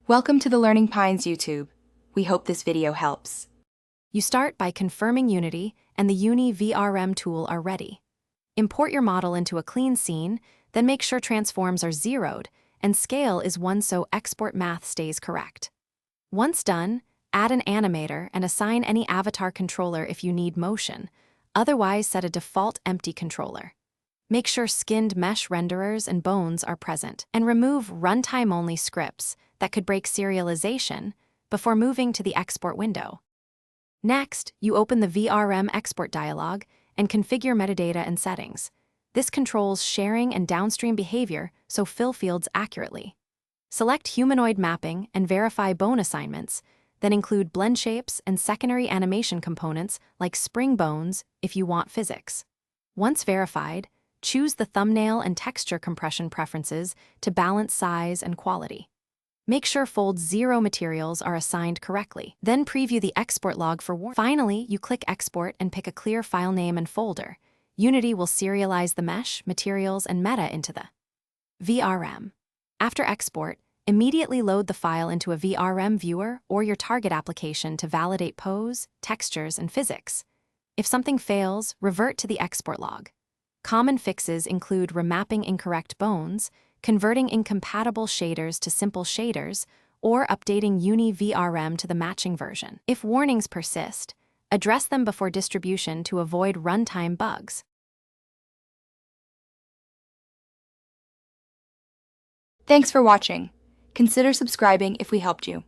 Welcome to the Learning Pines YouTube. We hope this video helps. You start by confirming Unity and the Uni VRM tool are ready. Import your model into a clean scene, then make sure transforms are zeroed and scale is 1 so export math stays correct. Once done, add an animator and assign any avatar controller if you need motion. Otherwise, set a default empty controller. Make sure skinned mesh renderers and bones are present, and remove runtime-only scripts that could break serialization before moving to the export window. Next, you open the VRM export dialog and configure metadata and settings. This controls sharing and downstream behavior so fill fields accurately. Select humanoid mapping and verify bone assignments, then include blend shapes and secondary animation components like spring bones if you want physics. Once verified, choose the thumbnail and texture compression preferences to balance size and quality. Make sure fold 0 materials are assigned correctly. Then preview the export log for warning. Finally, you click Export and pick a clear file name and folder. Unity will serialize the mesh, materials, and meta into the VRM. After export, immediately load the file into a VRM viewer or your target application to validate pose, textures, and physics. If something fails, revert to the export log. Common fixes include remapping incorrect bones, converting incompatible shaders to simple shaders, or updating Uni VRM to the matching version. If warnings persist, address them before distribution to avoid runtime bugs. Thanks for watching. Consider subscribing if we helped you.